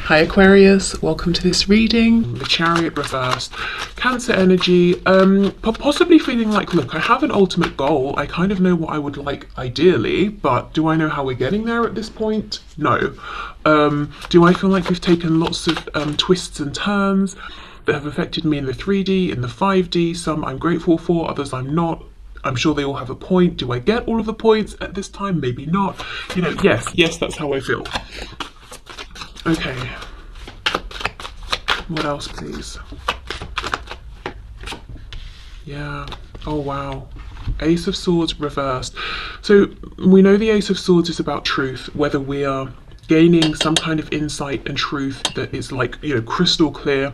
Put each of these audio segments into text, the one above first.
Hi Aquarius, welcome to this reading. The Chariot reversed, Cancer energy, possibly feeling like, look, I have an ultimate goal. I kind of know what I would like ideally, but do I know how we're getting there at this point? No. Do I feel like we've taken lots of twists and turns that have affected me in the 3D, in the 5D? Some I'm grateful for, others I'm not. I'm sure they all have a point. Do I get all of the points at this time? Maybe not. You know, yes, that's how I feel. Okay, what else please? Yeah, oh wow, Ace of Swords reversed. So we know the Ace of Swords is about truth, whether we are gaining some kind of insight and truth that is like, you know, crystal clear.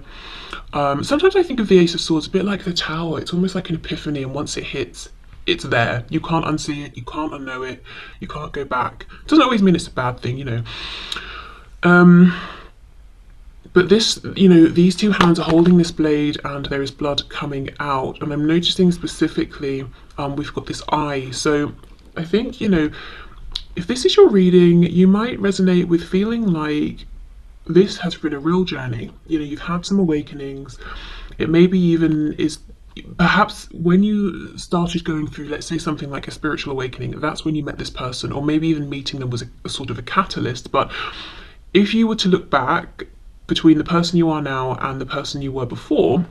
Sometimes I think of the Ace of Swords a bit like the Tower. It's almost like an epiphany, and once it hits, it's there. You can't unsee it, you can't unknow it, you can't go back. It doesn't always mean it's a bad thing, you know. But this, you know, these two hands are holding this blade and there is blood coming out, and I'm noticing specifically we've got this eye. So I think, you know, if this is your reading, you might resonate with feeling like this has been a real journey. You know, you've had some awakenings. It maybe even is perhaps when you started going through, let's say, something like a spiritual awakening, that's when you met this person, or maybe even meeting them was a sort of a catalyst. But if you were to look back between the person you are now and the person you were before,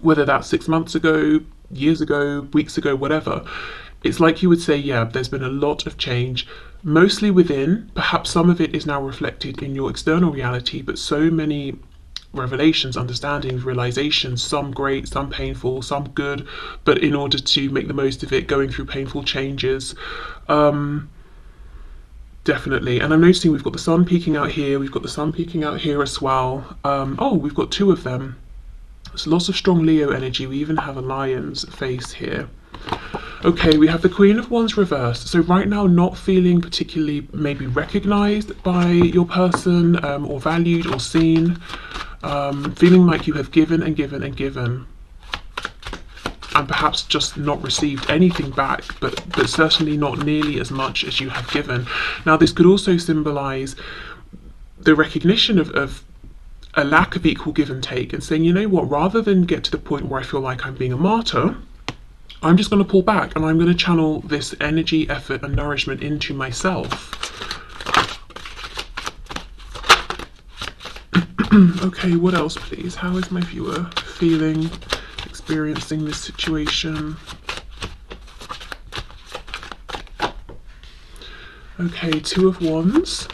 whether that's 6 months ago, years ago, weeks ago, whatever, it's like you would say, yeah, there's been a lot of change, mostly within. Perhaps some of it is now reflected in your external reality, but so many revelations, understandings, realizations, some great, some painful, some good, but in order to make the most of it, going through painful changes. Definitely. And I'm noticing we've got the sun peeking out here, we've got the sun peeking out here as well. Oh, we've got two of them. There's lots of strong Leo energy. We even have a lion's face here. Okay, we have the Queen of Wands reversed. So right now, not feeling particularly maybe recognized by your person, or valued or seen. Feeling like you have given and given and given, and perhaps just not received anything back, but certainly not nearly as much as you have given. Now, this could also symbolize the recognition of a lack of equal give and take, and saying, you know what, rather than get to the point where I feel like I'm being a martyr, I'm just going to pull back and I'm going to channel this energy, effort, and nourishment into myself. Okay, what else please? How is my viewer feeling, experiencing this situation? Okay, Two of Wands.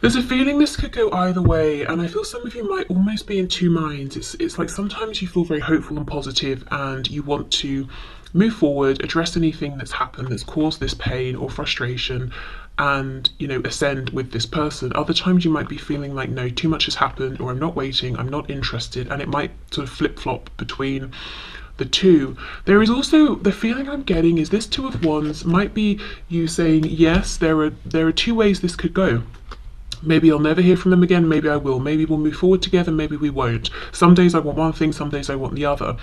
There's a feeling this could go either way, and I feel some of you might almost be in two minds. It's like sometimes you feel very hopeful and positive and you want to move forward, address anything that's happened that's caused this pain or frustration, and, you know, ascend with this person. Other times you might be feeling like, no, too much has happened, or I'm not waiting, I'm not interested, and it might sort of flip-flop between the two. There is also the feeling I'm getting is this Two of Wands might be you saying, yes, there are two ways this could go. Maybe I'll never hear from them again, maybe I will, maybe we'll move forward together, maybe we won't. Some days I want one thing, some days I want the other.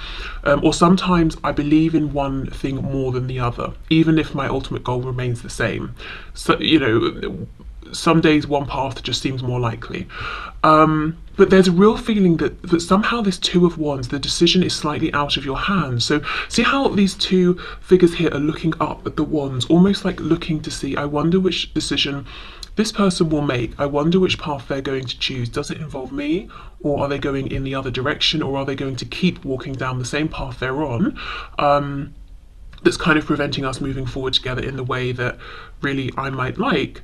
Or sometimes I believe in one thing more than the other, even if my ultimate goal remains the same. So, you know, some days one path just seems more likely. But there's a real feeling that somehow this Two of Wands, the decision is slightly out of your hands. So see how these two figures here are looking up at the wands, almost like looking to see, I wonder which decision this person will make. I wonder which path they're going to choose. Does it involve me, or are they going in the other direction, or are they going to keep walking down the same path they're on? That's kind of preventing us moving forward together in the way that really I might like.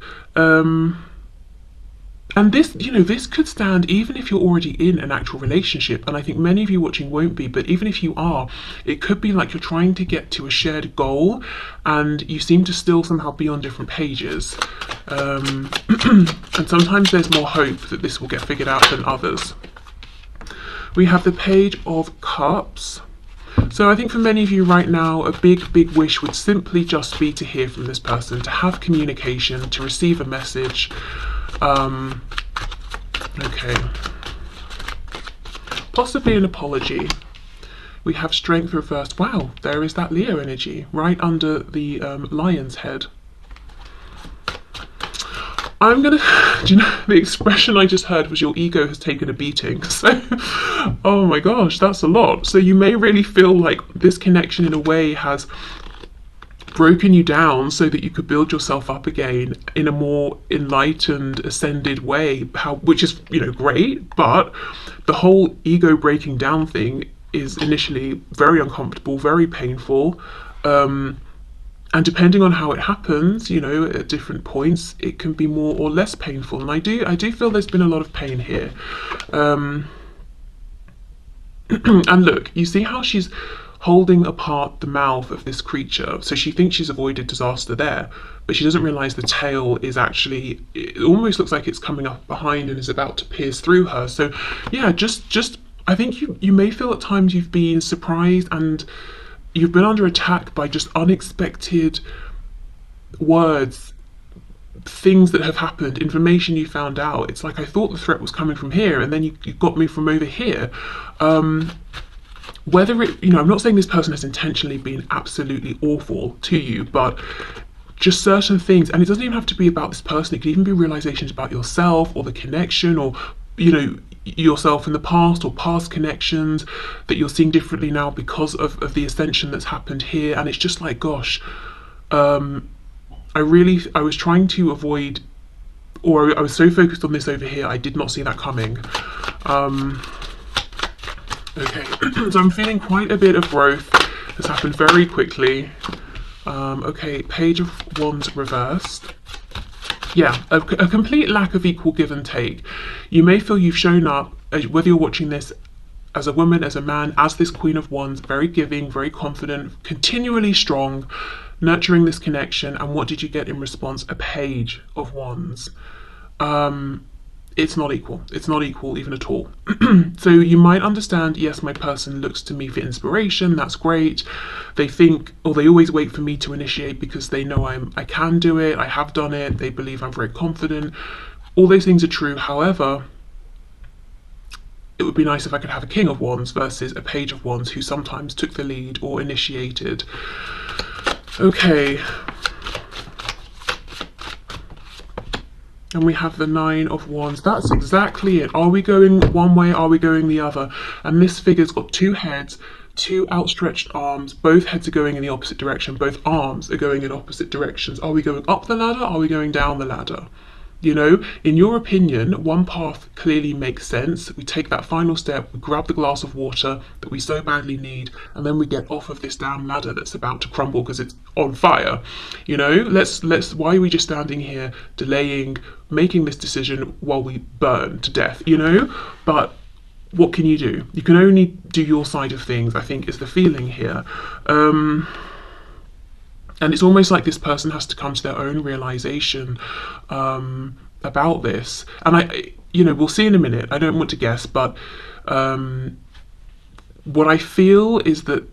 And this, you know, this could stand even if you're already in an actual relationship, and I think many of you watching won't be, but even if you are, it could be like you're trying to get to a shared goal and you seem to still somehow be on different pages. And sometimes there's more hope that this will get figured out than others. We have the Page of Cups. So I think for many of you right now, a big wish would simply just be to hear from this person, to have communication, to receive a message. Okay, possibly an apology. We have Strength reversed. Wow, there is that Leo energy right under the lion's head. I'm gonna, do you know, the expression I just heard was your ego has taken a beating. So, oh my gosh, that's a lot. So you may really feel like this connection in a way has broken you down so that you could build yourself up again in a more enlightened, ascended way, which is, you know, great, but the whole ego breaking down thing is initially very uncomfortable, very painful. And depending on how it happens, you know, at different points, it can be more or less painful. And I do feel there's been a lot of pain here. And look, you see how she's holding apart the mouth of this creature. So she thinks she's avoided disaster there, but she doesn't realize the tail is actually, it almost looks like it's coming up behind and is about to pierce through her. So yeah, just I think you may feel at times you've been surprised and you've been under attack by just unexpected words, things that have happened, information you found out. It's like, I thought the threat was coming from here, and then you got me from over here. Whether it, you know, I'm not saying this person has intentionally been absolutely awful to you, but just certain things, and it doesn't even have to be about this person, it can even be realizations about yourself or the connection, or, you know, yourself in the past or past connections that you're seeing differently now because of the ascension that's happened here. And it's just like, gosh, I was trying to avoid, or I was so focused on this over here, I did not see that coming. Okay, so I'm feeling quite a bit of growth that's happened very quickly. Okay, Page of Wands reversed. Yeah, a complete lack of equal give and take. You may feel you've shown up, whether you're watching this as a woman, as a man, as this Queen of Wands, very giving, very confident, continually strong, nurturing this connection. And what did you get in response? A Page of Wands. It's not equal. It's not equal even at all. So you might understand, yes, my person looks to me for inspiration. That's great. They think, or they always wait for me to initiate because they know I can do it. I have done it. They believe I'm very confident. All those things are true. However, it would be nice if I could have a King of Wands versus a Page of Wands who sometimes took the lead or initiated. Okay. And we have the Nine of Wands. That's exactly it. Are we going one way? Are we going the other? And this figure's got two heads, two outstretched arms. Both heads are going in the opposite direction. Both arms are going in opposite directions. Are we going up the ladder? Are we going down the ladder? You know, in your opinion, one path clearly makes sense. We take that final step, we grab the glass of water that we so badly need, and then we get off of this damn ladder that's about to crumble because it's on fire. You know, why are we just standing here delaying making this decision while we burn to death, you know? But what can you do? You can only do your side of things, I think, is the feeling here. And it's almost like this person has to come to their own realization about this. And you know, we'll see in a minute. I don't want to guess, but what I feel is that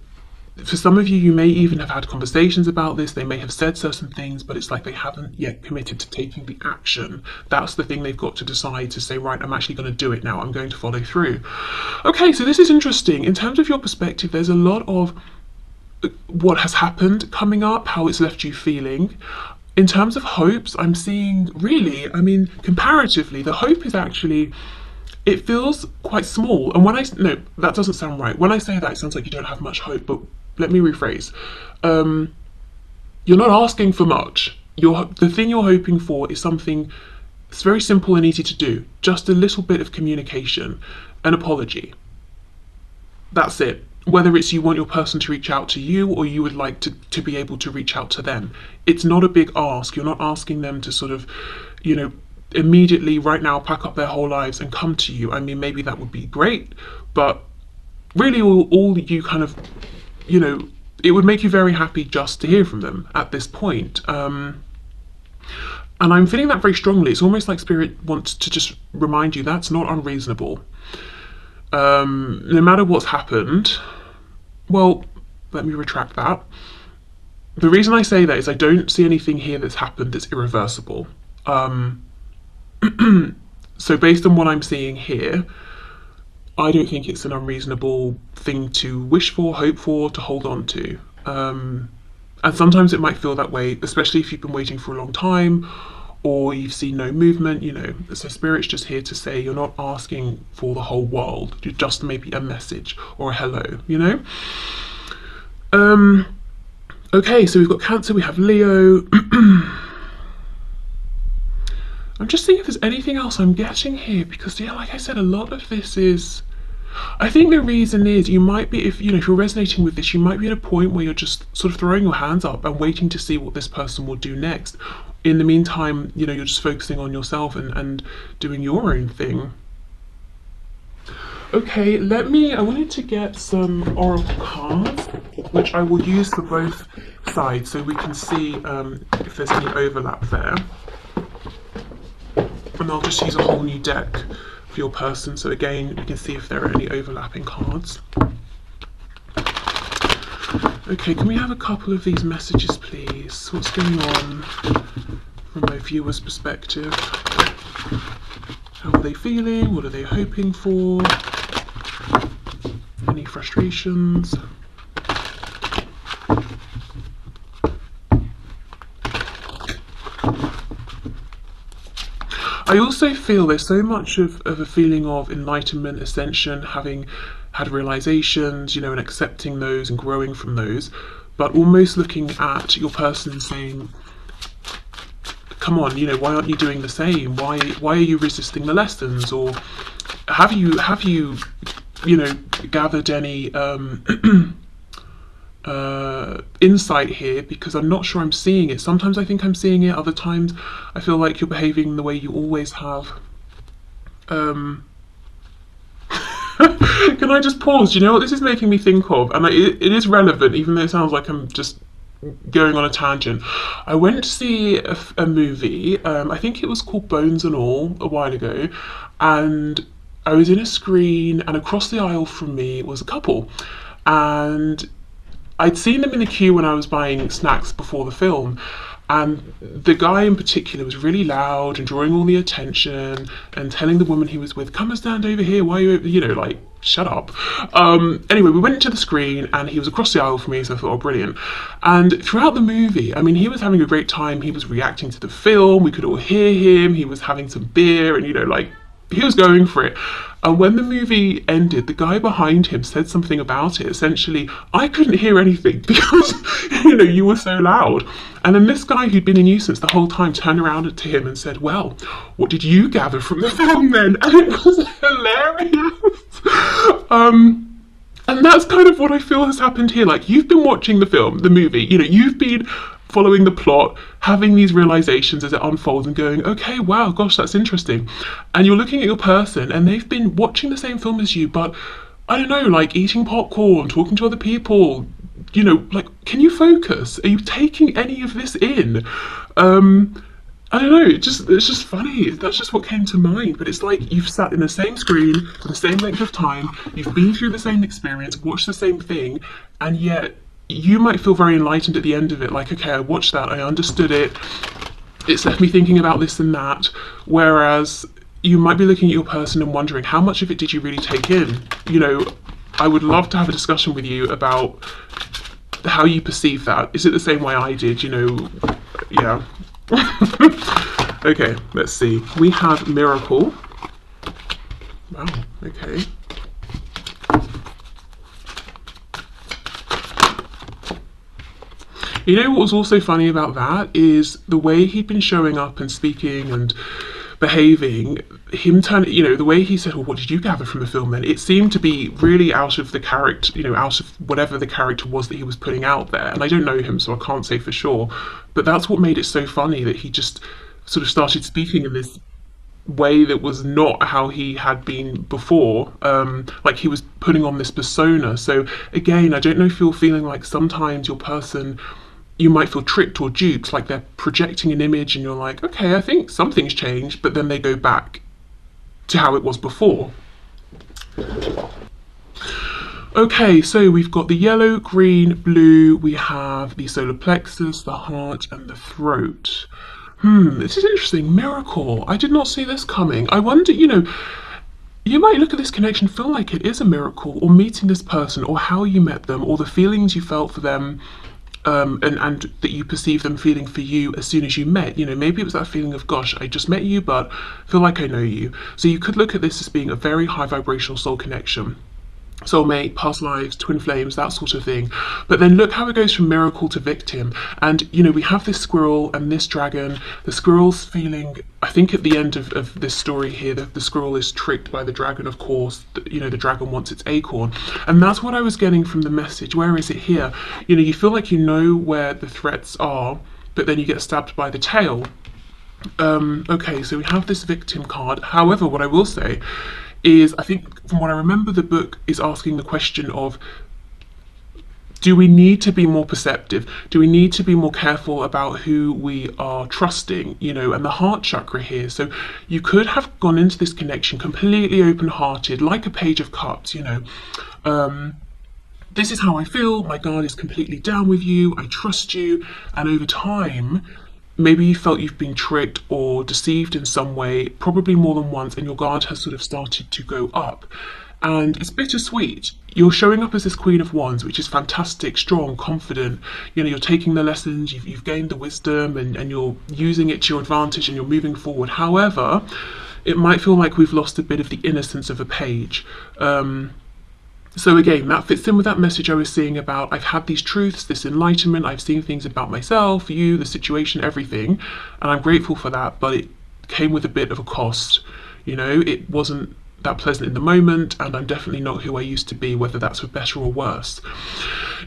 for some of you, you may even have had conversations about this. They may have said certain things, but it's like they haven't yet committed to taking the action. That's the thing they've got to decide, to say, right, I'm actually going to do it now. I'm going to follow through. Okay, so this is interesting. In terms of your perspective, there's a lot of what has happened coming up, how it's left you feeling. In terms of hopes, I'm seeing really, I mean, comparatively, the hope is actually, it feels quite small. And no, that doesn't sound right. When I say that, it sounds like you don't have much hope, but let me rephrase. You're not asking for much. The thing you're hoping for is something, it's very simple and easy to do. Just a little bit of communication, an apology. That's it. Whether it's you want your person to reach out to you or you would like to be able to reach out to them. It's not a big ask. You're not asking them to sort of, you know, immediately right now pack up their whole lives and come to you. I mean, maybe that would be great, but really all you kind of, you know, it would make you very happy just to hear from them at this point. And I'm feeling that very strongly. It's almost like Spirit wants to just remind you that's not unreasonable. No matter what's happened, well, let me retract that. The reason I say that is I don't see anything here that's happened that's irreversible. So based on what I'm seeing here, I don't think it's an unreasonable thing to wish for, hope for, to hold on to. And sometimes it might feel that way, especially if you've been waiting for a long time, or you've seen no movement, you know. So Spirit's just here to say you're not asking for the whole world, you're just maybe a message or a hello, you know. Okay, so we've got Cancer, we have Leo. I'm just seeing if there's anything else I'm getting here, because yeah, like I said, a lot of this is, I think the reason is you might be, if you know, if you're resonating with this, you might be at a point where you're just sort of throwing your hands up and waiting to see what this person will do next. In the meantime, you know, you're just focusing on yourself and doing your own thing. Okay, I wanted to get some oracle cards, which I will use for both sides so we can see if there's any overlap there. And I'll just use a whole new deck for your person, so again we can see if there are any overlapping cards. Okay, can we have a couple of these messages please? What's going on from my viewer's perspective? How are they feeling? What are they hoping for? Any frustrations? I also feel there's so much of a feeling of enlightenment, ascension, having had realizations, you know, and accepting those and growing from those, but almost looking at your person and saying, come on, you know, why aren't you doing the same? Why are you resisting the lessons? Or have you you know, gathered any insight here, because I'm not sure I'm seeing it. Sometimes I think I'm seeing it, other times I feel like you're behaving the way you always have. Can I just pause? Do you know what this is making me think of? And it is relevant, even though it sounds like I'm just going on a tangent. I went to see a movie, I think it was called Bones and All, a while ago, and I was in a screen, and across the aisle from me was a couple, and I'd seen them in the queue when I was buying snacks before the film, and the guy in particular was really loud and drawing all the attention and telling the woman he was with, come and stand over here, why are you over, you know, like, shut up. Anyway, we went into the screen and he was across the aisle from me, so I thought, oh, brilliant. And throughout the movie, I mean, he was having a great time, he was reacting to the film, we could all hear him, he was having some beer and, you know, like, he was going for it. And when the movie ended, the guy behind him said something about it. Essentially, I couldn't hear anything because, you know, you were so loud. And then this guy who'd been a nuisance the whole time turned around to him and said, well, what did you gather from the film then? And it was hilarious. And that's kind of what I feel has happened here. Like, you've been watching the film, the movie, you know, you've been following the plot, having these realizations as it unfolds and going, okay, wow, gosh, that's interesting. And you're looking at your person and they've been watching the same film as you, but I don't know, like eating popcorn, talking to other people, you know, like, can you focus? Are you taking any of this in? I don't know, it's just funny. That's just what came to mind. But it's like you've sat in the same screen for the same length of time, you've been through the same experience, watched the same thing, and yet you might feel very enlightened at the end of it, like, okay, I watched that, I understood it, it's left me thinking about this and that, whereas you might be looking at your person and wondering, how much of it did you really take in? You know, I would love to have a discussion with you about how you perceive that. Is it the same way I did, you know? Yeah. Okay, let's see. We have Miracle. Wow, okay. You know what was also funny about that is the way he'd been showing up and speaking and behaving, him turning, you know, the way he said, well, what did you gather from the film then? It seemed to be really out of the character, you know, out of whatever the character was that he was putting out there. And I don't know him, so I can't say for sure. But that's what made it so funny, that he just sort of started speaking in this way that was not how he had been before, like he was putting on this persona. So again, I don't know if you're feeling like sometimes your person, you might feel tricked or duped, like they're projecting an image and you're like, okay, I think something's changed, but then they go back to how it was before. Okay, so we've got the yellow, green, blue, we have the solar plexus, the heart, and the throat. This is interesting. Miracle. I did not see this coming. I wonder, you know, you might look at this connection, feel like it is a miracle, or meeting this person, or how you met them, or the feelings you felt for them. and that you perceive them feeling for you as soon as you met. You know, maybe it was that feeling of, gosh, I just met you, but I feel like I know you. So you could look at this as being a very high vibrational soul connection. Soulmate, past lives, twin flames, that sort of thing. But then look how it goes from miracle to victim. And, you know, we have this squirrel and this dragon. The squirrel's feeling, I think at the end of this story here, the squirrel is tricked by the dragon, of course. You know, the dragon wants its acorn. And that's what I was getting from the message. Where is it here? You know, you feel like you know where the threats are, but then you get stabbed by the tail. Okay, so we have this victim card. However, what I will say is, I think from what I remember, the book is asking the question of, do we need to be more perceptive? Do we need to be more careful about who we are trusting? You know, and the heart chakra here. So you could have gone into this connection completely open-hearted, like a page of cups, you know. This is how I feel, my guard is completely down with you, I trust you, and over time, maybe you felt you've been tricked or deceived in some way, probably more than once, and your guard has sort of started to go up. And it's bittersweet. You're showing up as this Queen of Wands, which is fantastic, strong, confident. You know, you're taking the lessons, you've gained the wisdom, and you're using it to your advantage, and you're moving forward. However, it might feel like we've lost a bit of the innocence of a page. So again, that fits in with that message I was seeing about, I've had these truths, this enlightenment, I've seen things about myself, you, the situation, everything, and I'm grateful for that, but it came with a bit of a cost. You know, it wasn't that pleasant in the moment, and I'm definitely not who I used to be, whether that's for better or worse.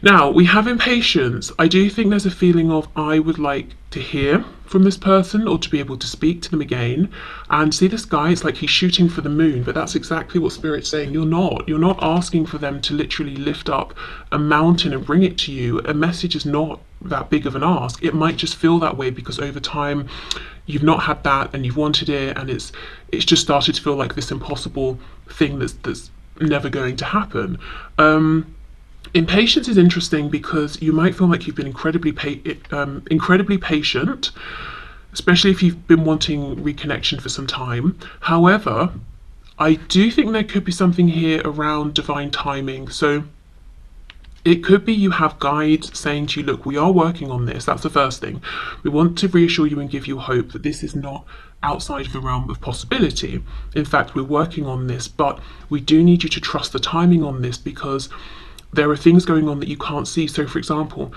Now, we have impatience. I do think there's a feeling of, I would like to hear from this person or to be able to speak to them again. And see this guy, it's like he's shooting for the moon, but that's exactly what Spirit's saying. You're not asking for them to literally lift up a mountain and bring it to you. A message is not that big of an ask. It might just feel that way because over time you've not had that and you've wanted it, and it's just started to feel like this impossible thing that's never going to happen. Impatience is interesting because you might feel like you've been incredibly patient, especially if you've been wanting reconnection for some time. However, I do think there could be something here around divine timing. So it could be you have guides saying to you, look, we are working on this. That's the first thing. We want to reassure you and give you hope that this is not outside of the realm of possibility. In fact, we're working on this, but we do need you to trust the timing on this because there are things going on that you can't see. So for example,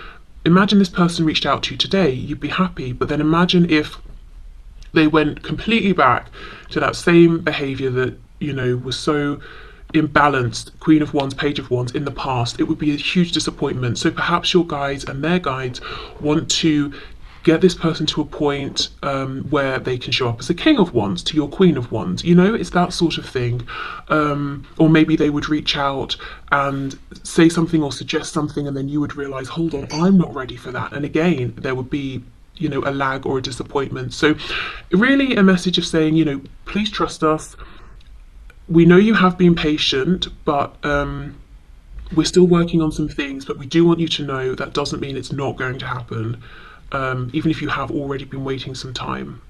imagine this person reached out to you today, you'd be happy, but then imagine if they went completely back to that same behavior that, you know, was so imbalanced, Queen of Wands, Page of Wands in the past. It would be a huge disappointment. So perhaps your guides and their guides want to get this person to a point where they can show up as a King of Wands to your Queen of Wands. You know, it's that sort of thing. Or maybe they would reach out and say something or suggest something, and then you would realize, hold on, I'm not ready for that. And again, there would be, you know, a lag or a disappointment. So really a message of saying, you know, please trust us. We know you have been patient, but we're still working on some things, but we do want you to know that doesn't mean it's not going to happen. Even if you have already been waiting some time.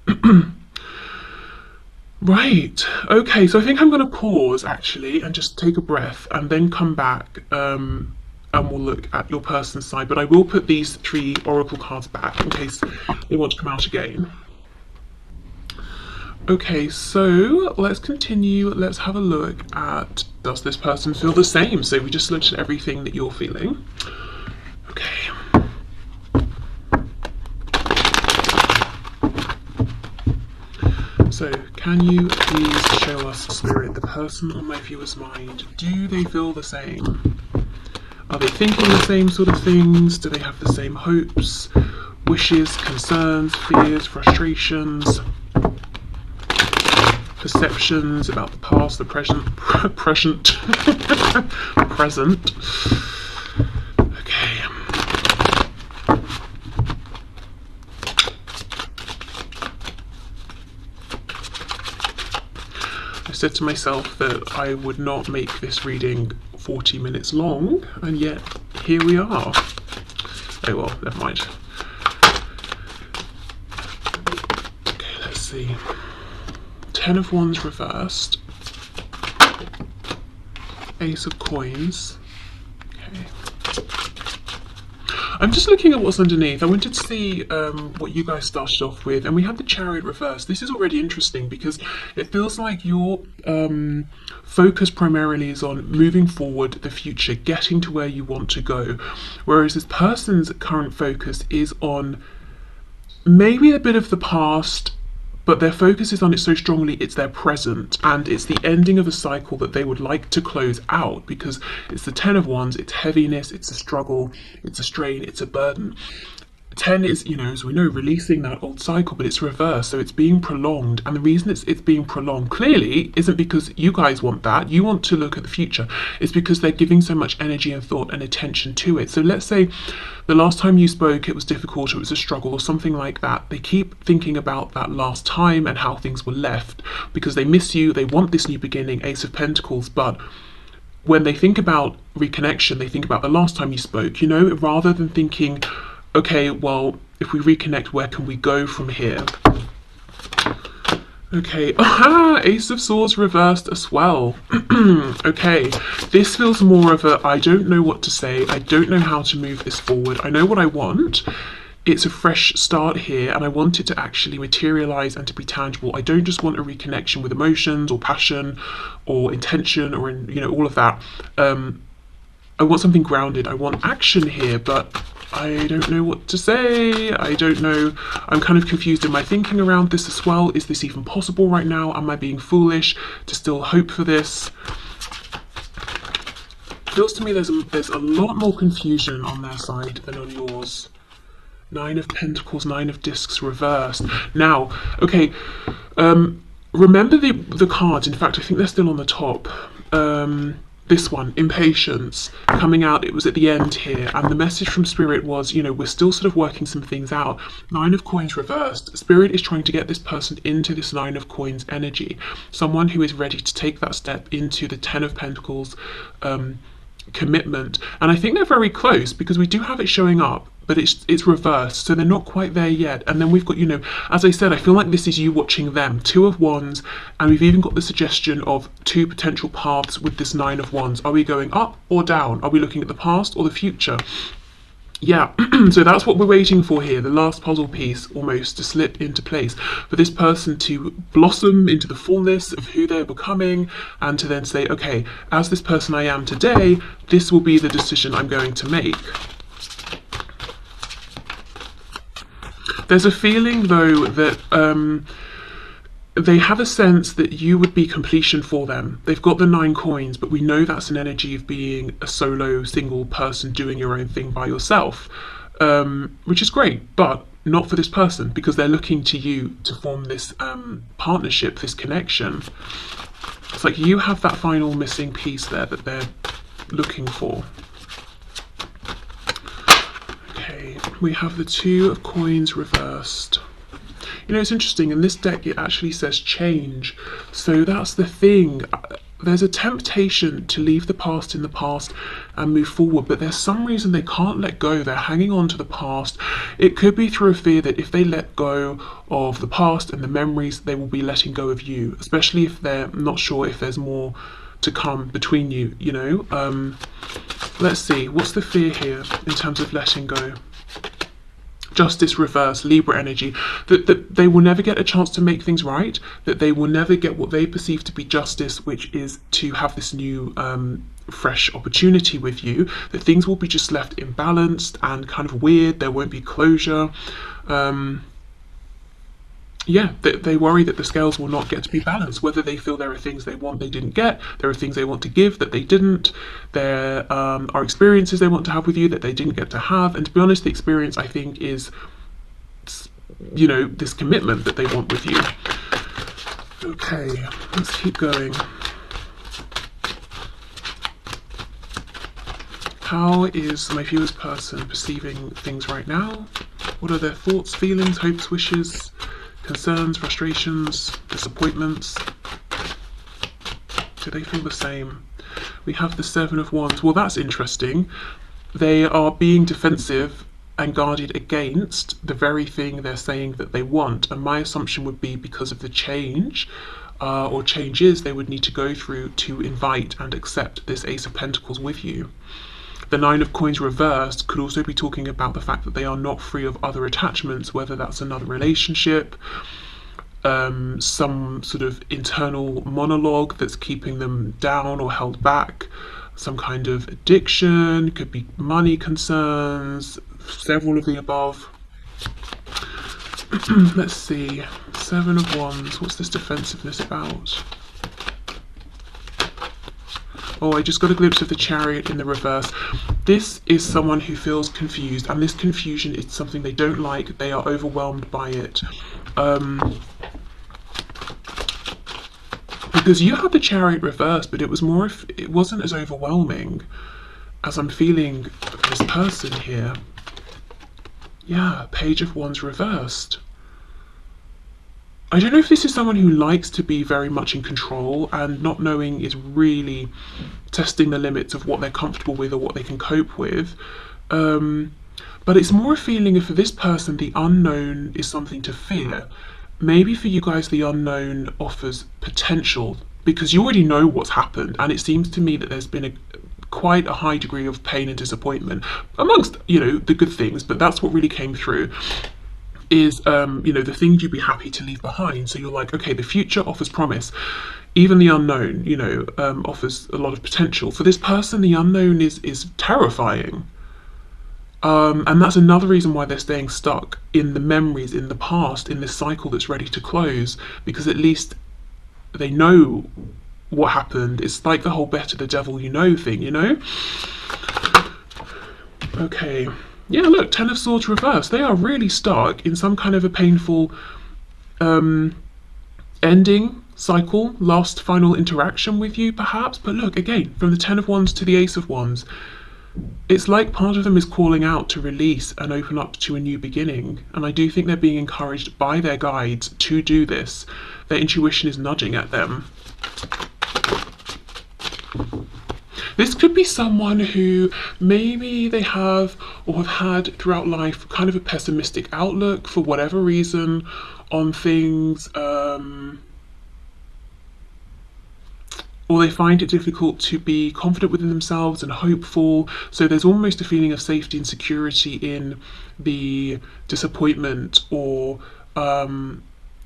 Right, okay, so I think I'm going to pause actually and just take a breath and then come back and we'll look at your person's side, but I will put these 3 oracle cards back in case they want to come out again. Okay, so let's continue. Let's have a look at, does this person feel the same? So we just looked at everything that you're feeling. Okay. So, can you please show us, Spirit, the person on my viewer's mind? Do they feel the same? Are they thinking the same sort of things? Do they have the same hopes, wishes, concerns, fears, frustrations, perceptions about the past, the present, present? Okay. I said to myself that I would not make this reading 40 minutes long, and yet here we are. Oh well, never mind. Okay, let's see. 10 of Wands reversed. Ace of Coins. Okay. I'm just looking at what's underneath. I wanted to see what you guys started off with, and we have the Chariot reversed. This is already interesting because it feels like your focus primarily is on moving forward, the future, getting to where you want to go, whereas this person's current focus is on maybe a bit of the past, but their focus is on it so strongly it's their present, and it's the ending of a cycle that they would like to close out, because it's the Ten of Wands, it's heaviness, it's a struggle, it's a strain, it's a burden. 10 is, as we know, releasing that old cycle, but it's reversed, so it's being prolonged. And the reason it's being prolonged clearly isn't because you guys want that, you want to look at the future. It's because they're giving so much energy and thought and attention to it. So let's say the last time you spoke, it was difficult, or it was a struggle, or something like that. They keep thinking about that last time and how things were left because they miss you, they want this new beginning, Ace of Pentacles, but when they think about reconnection, they think about the last time you spoke, rather than thinking, okay, well, if we reconnect, where can we go from here? Okay, Ace of Swords reversed as well. Okay, this feels more of a, I don't know what to say, I don't know how to move this forward, I know what I want. It's a fresh start here, and I want it to actually materialize and to be tangible. I don't just want a reconnection with emotions or passion or intention or, all of that. I want something grounded. I want action here, but I don't know what to say. I don't know. I'm kind of confused in my thinking around this as well. Is this even possible right now? Am I being foolish to still hope for this? Feels to me there's a lot more confusion on their side than on yours. 9 of Pentacles, 9 of Discs reversed. Now, okay, remember the cards. In fact, I think they're still on the top. This one, Impatience, coming out, it was at the end here, and the message from Spirit was, we're still sort of working some things out. 9 of Coins reversed. Spirit is trying to get this person into this 9 of Coins energy. Someone who is ready to take that step into the 10 of Pentacles commitment. And I think they're very close because we do have it showing up, but it's reversed, so they're not quite there yet. And then we've got, as I said, I feel like this is you watching them. 2 of Wands, and we've even got the suggestion of 2 potential paths with this 9 of Wands. Are we going up or down? Are we looking at the past or the future? Yeah, so that's what we're waiting for here, the last puzzle piece almost to slip into place, for this person to blossom into the fullness of who they're becoming, and to then say, okay, as this person I am today, this will be the decision I'm going to make. There's a feeling, though, that they have a sense that you would be completion for them. They've got the 9 coins, but we know that's an energy of being a solo, single person doing your own thing by yourself, which is great, but not for this person, because they're looking to you to form this partnership, this connection. It's like you have that final missing piece there that they're looking for. Okay, we have the 2 of Coins reversed. It's interesting, in this deck it actually says change, so that's the thing. There's a temptation to leave the past in the past and move forward, but there's some reason they can't let go. They're hanging on to the past. It could be through a fear that if they let go of the past and the memories, they will be letting go of you, especially if they're not sure if there's more to come between you, Let's see, what's the fear here in terms of letting go? Justice reverse, Libra energy, that they will never get a chance to make things right, that they will never get what they perceive to be justice, which is to have this new fresh opportunity with you, that things will be just left imbalanced and kind of weird, there won't be closure. Yeah, they worry that the scales will not get to be balanced, whether they feel there are things they want they didn't get, there are things they want to give that they didn't, there are experiences they want to have with you that they didn't get to have, and to be honest, the experience, I think, is, this commitment that they want with you. Okay, let's keep going. How is my viewer's person perceiving things right now? What are their thoughts, feelings, hopes, wishes, concerns, frustrations, disappointments? Do they feel the same? We have the 7 of Wands. Well, that's interesting. They are being defensive and guarded against the very thing they're saying that they want. And my assumption would be because of the change or changes they would need to go through to invite and accept this Ace of Pentacles with you. The Nine of Coins reversed could also be talking about the fact that they are not free of other attachments, whether that's another relationship, some sort of internal monologue that's keeping them down or held back, some kind of addiction, could be money concerns, several of the above. Let's see, Seven of Wands, what's this defensiveness about? Oh, I just got a glimpse of the Chariot in the reverse. This is someone who feels confused, and this confusion is something they don't like. They are overwhelmed by it. Because you had the Chariot reversed, but it was more, it wasn't as overwhelming as I'm feeling for this person here. Yeah, Page of Wands reversed. I don't know if this is someone who likes to be very much in control, and not knowing is really testing the limits of what they're comfortable with or what they can cope with. But it's more a feeling of, for this person, the unknown is something to fear. Maybe for you guys, the unknown offers potential because you already know what's happened, and it seems to me that there's been quite a high degree of pain and disappointment amongst, you know, the good things, but that's what really came through is, you know, the things you'd be happy to leave behind. So you're like, okay, the future offers promise. Even the unknown, you know, offers a lot of potential. For this person, the unknown is terrifying. And that's another reason why they're staying stuck in the memories, in the past, in this cycle that's ready to close, because at least they know what happened. It's like the whole better the devil you know thing, you know? Okay. Yeah, look, Ten of Swords reversed. They are really stuck in some kind of a painful ending cycle, last final interaction with you, perhaps. But look, again, from the Ten of Wands to the Ace of Wands, it's like part of them is calling out to release and open up to a new beginning. And I do think they're being encouraged by their guides to do this. Their intuition is nudging at them. This could be someone who maybe they have or have had throughout life kind of a pessimistic outlook for whatever reason on things, or they find it difficult to be confident within themselves and hopeful. So there's almost a feeling of safety and security in the disappointment or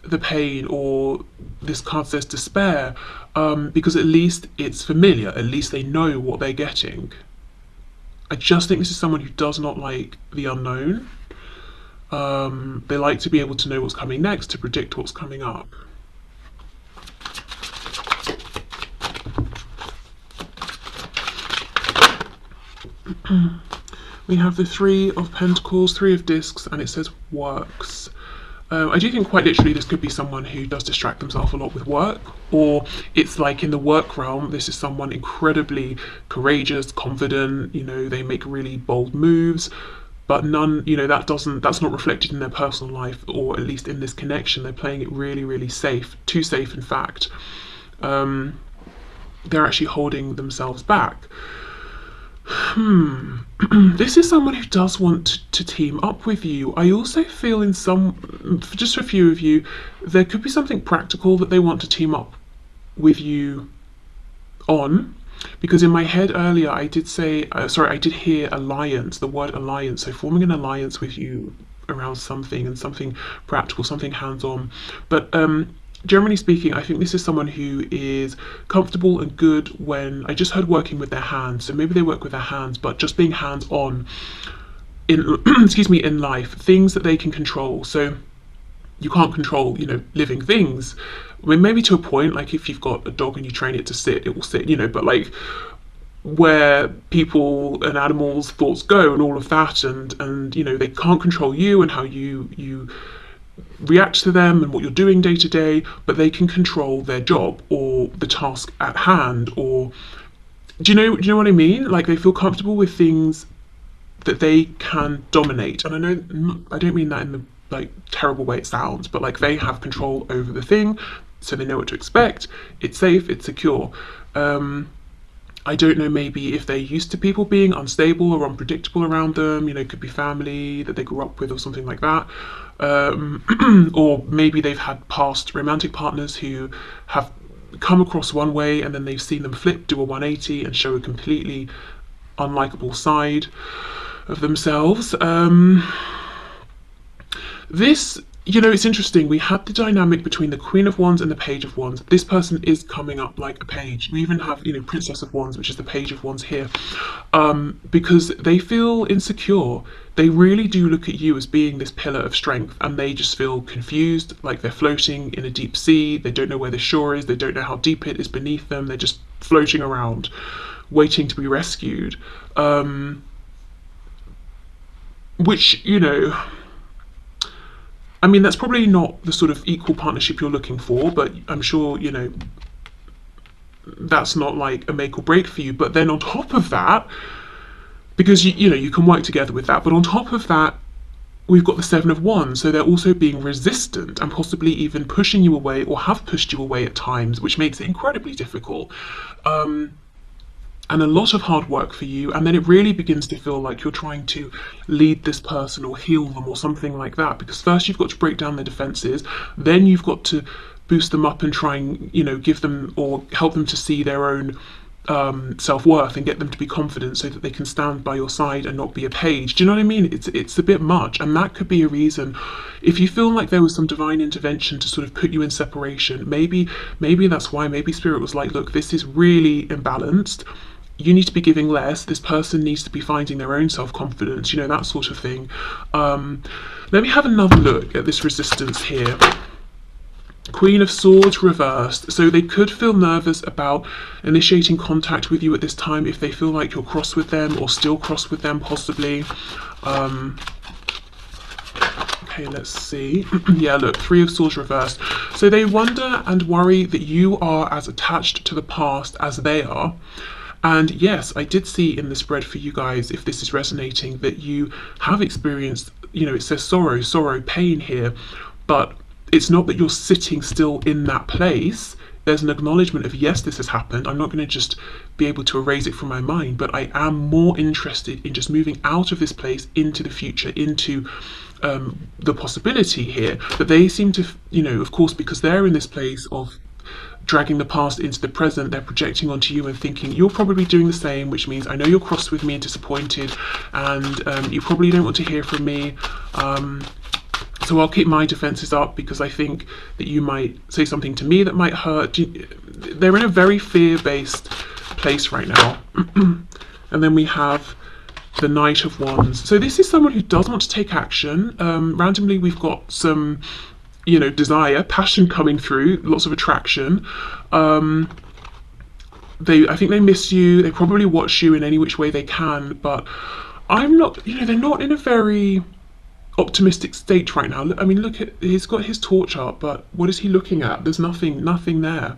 the pain, or this card says despair, because at least it's familiar, at least they know what they're getting. I just think this is someone who does not like the unknown. They like to be able to know what's coming next, to predict what's coming up. We have the Three of Pentacles, Three of Discs, and it says works. I do think quite literally this could be someone who does distract themselves a lot with work, or it's like in the work realm, this is someone incredibly courageous, confident, you know, they make really bold moves, but none, you know, that's not reflected in their personal life, or at least in this connection. They're playing it really, really safe, too safe in fact. They're actually holding themselves back. This is someone who does want to team up with you. I also feel in some, just for a few of you, there could be something practical that they want to team up with you on, because in my head earlier I did say, I did hear alliance, the word alliance, so forming an alliance with you around something, and something practical, something hands-on. But generally speaking, I think this is someone who is comfortable and good when, I just heard working with their hands, so maybe they work with their hands, but just being hands-on in excuse me, in life, things that they can control. So you can't control, you know, living things. I mean, maybe to a point, like if you've got a dog and you train it to sit, it will sit, you know, but like where people and animals' thoughts go and all of that, and you know, they can't control you and how you react to them and what you're doing day to day, but they can control their job or the task at hand. Or do you know what I mean? Like they feel comfortable with things that they can dominate. And I don't mean that in the like terrible way it sounds, but like they have control over the thing, so they know what to expect. It's safe, it's secure. I don't know, maybe if they're used to people being unstable or unpredictable around them, you know, it could be family that they grew up with or something like that. Or maybe they've had past romantic partners who have come across one way and then they've seen them flip, do a 180 and show a completely unlikable side of themselves. This, you know, it's interesting. We had the dynamic between the Queen of Wands and the Page of Wands. This person is coming up like a page. We even have, you know, Princess of Wands, which is the Page of Wands here, because they feel insecure. They really do look at you as being this pillar of strength, and they just feel confused, like they're floating in a deep sea. They don't know where the shore is. They don't know how deep it is beneath them. They're just floating around, waiting to be rescued. Which, you know, I mean, that's probably not the sort of equal partnership you're looking for, but I'm sure, you know, that's not like a make or break for you. But then on top of that, because you know, you can work together with that, but on top of that, we've got the Seven of Wands, so they're also being resistant and possibly even pushing you away, or have pushed you away at times, which makes it incredibly difficult. And a lot of hard work for you, and then it really begins to feel like you're trying to lead this person or heal them or something like that, because first you've got to break down their defenses, then you've got to boost them up and try and, you know, give them or help them to see their own self-worth and get them to be confident so that they can stand by your side and not be a page. Do you know what I mean? It's a bit much, and that could be a reason. If you feel like there was some divine intervention to sort of put you in separation, maybe that's why. Maybe Spirit was like, look, this is really imbalanced. You need to be giving less. This person needs to be finding their own self-confidence, you know, that sort of thing. Let me have another look at this resistance here. Queen of Swords reversed. So they could feel nervous about initiating contact with you at this time if they feel like you're cross with them, or still cross with them possibly. Okay, let's see. Yeah, look, Three of Swords reversed. So they wonder and worry that you are as attached to the past as they are. And yes, I did see in the spread for you guys, if this is resonating, that you have experienced, you know, it says sorrow, pain here, but it's not that you're sitting still in that place. There's an acknowledgement of, yes, this has happened. I'm not going to just be able to erase it from my mind, but I am more interested in just moving out of this place into the future, into the possibility here. But they seem to, you know, of course, because they're in this place of dragging the past into the present, they're projecting onto you and thinking you're probably doing the same, which means I know you're cross with me and disappointed, and you probably don't want to hear from me. So I'll keep my defenses up because I think that you might say something to me that might hurt. They're in a very fear-based place right now. And then we have the Knight of Wands. So this is someone who does want to take action. Randomly, we've got some, you know, desire, passion coming through, lots of attraction. I think they miss you. They probably watch you in any which way they can, but I'm not, you know, they're not in a very optimistic state right now. I mean, look at, he's got his torch up, but what is he looking at? There's nothing there.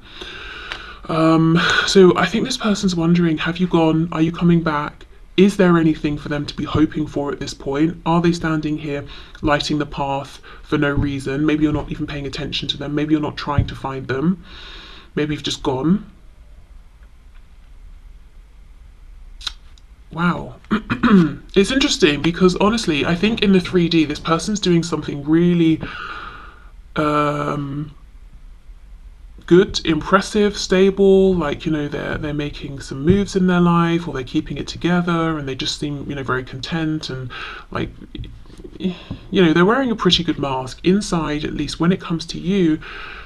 So I think this person's wondering, have you gone? Are you coming back? Is there anything for them to be hoping for at this point? Are they standing here lighting the path for no reason? Maybe you're not even paying attention to them. Maybe you're not trying to find them. Maybe you've just gone. Wow. It's interesting because honestly, I think in the 3D, this person's doing something really good, impressive, stable, like, you know, they're making some moves in their life, or they're keeping it together, and they just seem, you know, very content, and like, you know, they're wearing a pretty good mask. Inside, at least when it comes to you,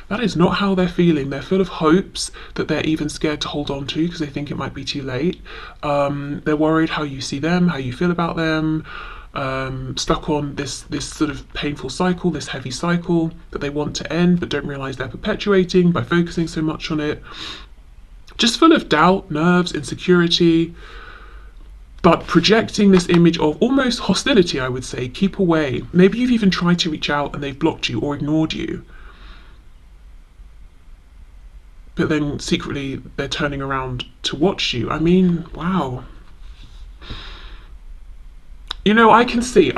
that is not how they're feeling. They're full of hopes that they're even scared to hold on to because they think it might be too late. They're worried how you see them, how you feel about them, stuck on this sort of painful cycle, this heavy cycle that they want to end but don't realize they're perpetuating by focusing so much on it. Just full of doubt, nerves, insecurity, but projecting this image of almost hostility, I would say. Keep away. Maybe you've even tried to reach out and they've blocked you or ignored you. But then secretly they're turning around to watch you. I mean, wow. You know, I can see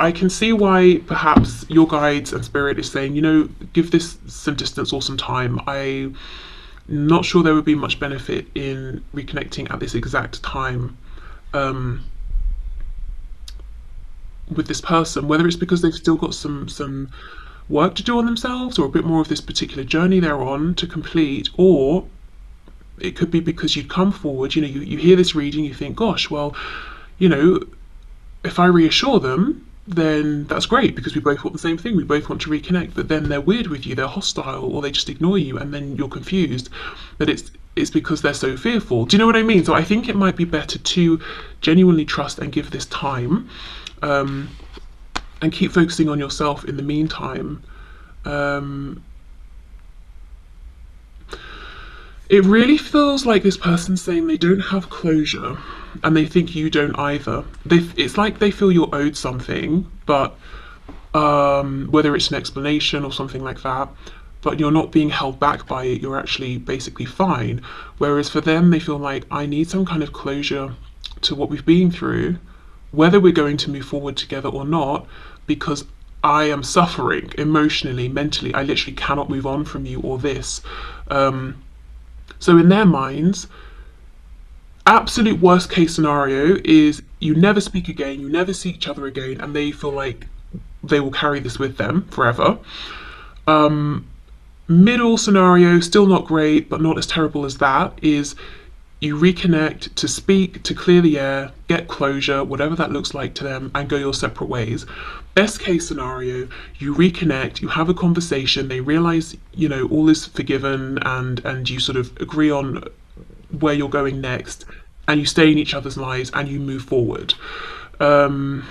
why perhaps your guides and spirit is saying, you know, give this some distance or some time. I'm not sure there would be much benefit in reconnecting at this exact time with this person, whether it's because they've still got some work to do on themselves, or a bit more of this particular journey they're on to complete, or it could be because you'd come forward, you know, you hear this reading, you think, gosh, well, you know, if I reassure them, then that's great because we both want the same thing. We both want to reconnect, but then they're weird with you, they're hostile, or they just ignore you, and then you're confused that it's because they're so fearful. Do you know what I mean? So I think it might be better to genuinely trust and give this time, and keep focusing on yourself in the meantime. It really feels like this person's saying they don't have closure and they think you don't either. It's like they feel you're owed something, but whether it's an explanation or something like that, but you're not being held back by it, you're actually basically fine. Whereas for them, they feel like, I need some kind of closure to what we've been through, whether we're going to move forward together or not, because I am suffering emotionally, mentally. I literally cannot move on from you or this. So in their minds, absolute worst case scenario is you never speak again, you never see each other again, and they feel like they will carry this with them forever. Middle scenario, still not great, but not as terrible as that, is you reconnect to speak, to clear the air, get closure, whatever that looks like to them, and go your separate ways. Best case scenario, you reconnect, you have a conversation, they realize, all is forgiven, and you sort of agree on where you're going next, and you stay in each other's lives and you move forward. But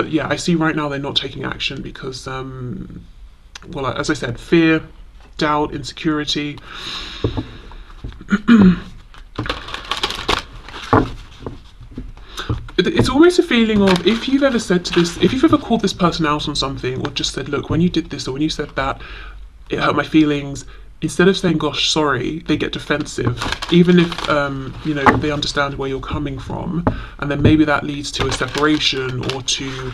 yeah, I see right now they're not taking action because, well, as I said, fear, doubt, insecurity. It's almost a feeling of, if you've ever called this person out on something, or just said, look, when you did this or when you said that, it hurt my feelings, instead of saying, gosh, sorry, they get defensive, even if they understand where you're coming from, and then maybe that leads to a separation or to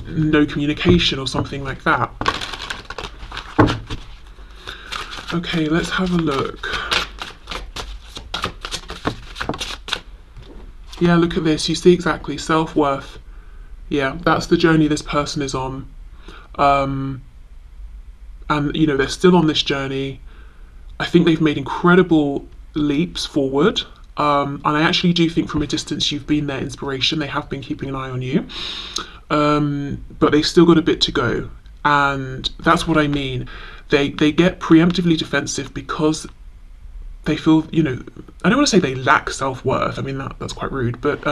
no communication or something like that. Okay, let's have a look. Yeah, look at this. You see exactly self-worth. Yeah, that's the journey this person is on. And, they're still on this journey. I think they've made incredible leaps forward. And I actually do think from a distance you've been their inspiration. They have been keeping an eye on you. But they've still got a bit to go. And that's what I mean. They get preemptively defensive because they feel, I don't want to say they lack self-worth. I mean, that's quite rude, but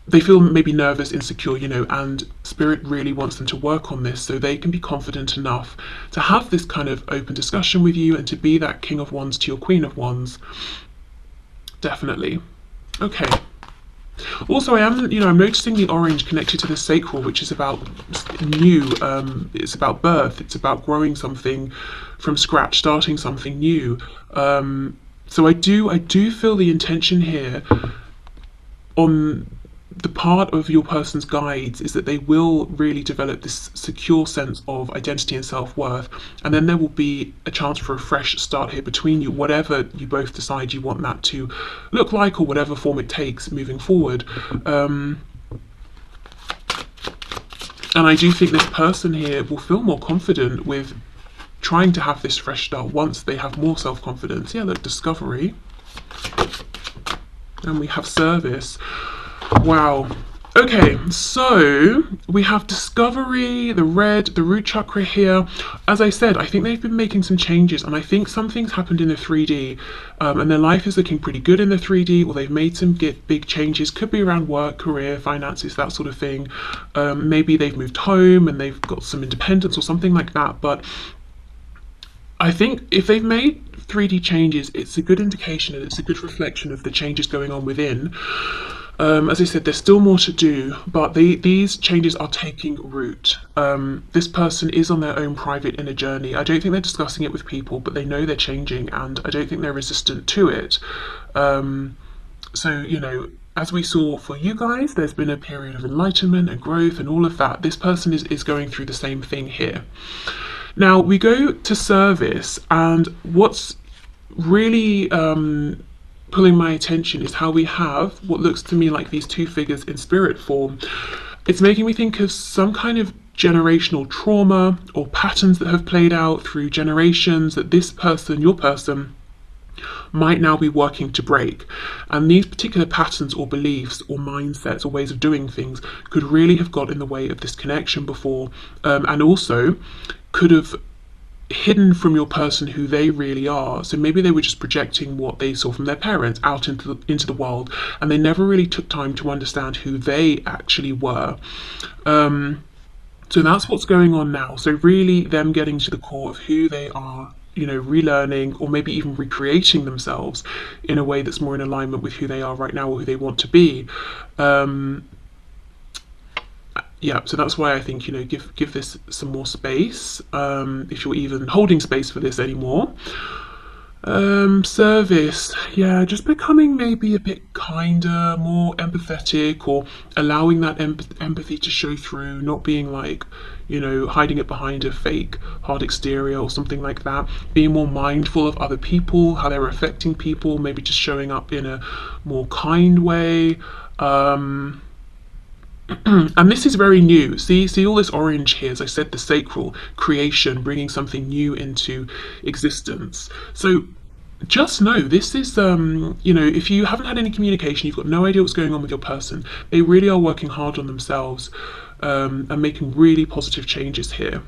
they feel maybe nervous, insecure, and Spirit really wants them to work on this so they can be confident enough to have this kind of open discussion with you and to be that King of Wands to your Queen of Wands. Definitely. Okay. Also, I'm noticing the orange connected to the sacral, which is about new. It's about birth. It's about growing something from scratch, starting something new. So I do feel the intention here on the part of your person's guides is that they will really develop this secure sense of identity and self-worth, and then there will be a chance for a fresh start here between you, whatever you both decide you want that to look like or whatever form it takes moving forward. And I do think this person here will feel more confident with trying to have this fresh start once they have more self-confidence. Yeah, look, discovery. And we have service. Wow. Okay, so we have discovery, the red, the root chakra here. As I said, I think they've been making some changes, and I think something's happened in the 3D, and their life is looking pretty good in the 3D, or they've made some big changes. Could be around work, career, finances, that sort of thing. Maybe they've moved home and they've got some independence or something like that. But I think if they've made 3D changes, it's a good indication and it's a good reflection of the changes going on within. As I said, there's still more to do, but these changes are taking root. This person is on their own private inner journey. I don't think they're discussing it with people, but they know they're changing, and I don't think they're resistant to it. So, as we saw for you guys, there's been a period of enlightenment and growth and all of that. This person is going through the same thing here. Now, we go to service, and what's really pulling my attention is how we have what looks to me like these two figures in spirit form. It's making me think of some kind of generational trauma or patterns that have played out through generations that this person, your person, might now be working to break. And these particular patterns or beliefs or mindsets or ways of doing things could really have got in the way of this connection before, and also could have hidden from your person who they really are. So maybe they were just projecting what they saw from their parents out into the world, and they never really took time to understand who they actually were. So that's what's going on now. So really them getting to the core of who they are, you know, relearning or maybe even recreating themselves in a way that's more in alignment with who they are right now or who they want to be. Yeah, so that's why I think, you know, give this some more space, if you're even holding space for this anymore. Service, yeah, just becoming maybe a bit kinder, more empathetic, or allowing that empathy to show through, not being like, you know, hiding it behind a fake hard exterior or something like that. Being more mindful of other people, how they're affecting people, maybe just showing up in a more kind way. And this is very new. See all this orange here, as I said, the sacral creation, bringing something new into existence. So just know this is, you know, if you haven't had any communication, you've got no idea what's going on with your person, they really are working hard on themselves, and making really positive changes here.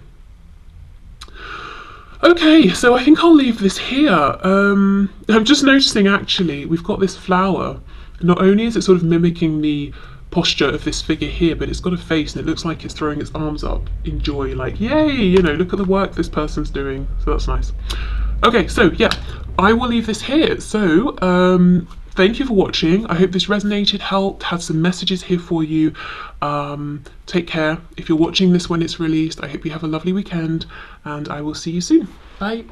Okay, so I think I'll leave this here. I'm just noticing actually, we've got this flower. Not only is it sort of mimicking the posture of this figure here, but it's got a face and it looks like it's throwing its arms up in joy, like yay, you know, look at the work this person's doing. So that's nice. Okay, so yeah, I will leave this here. So thank you for watching. I hope this resonated, helped, had some messages here for you. Take care. If you're watching this when it's released, I hope you have a lovely weekend, and I will see you soon. Bye.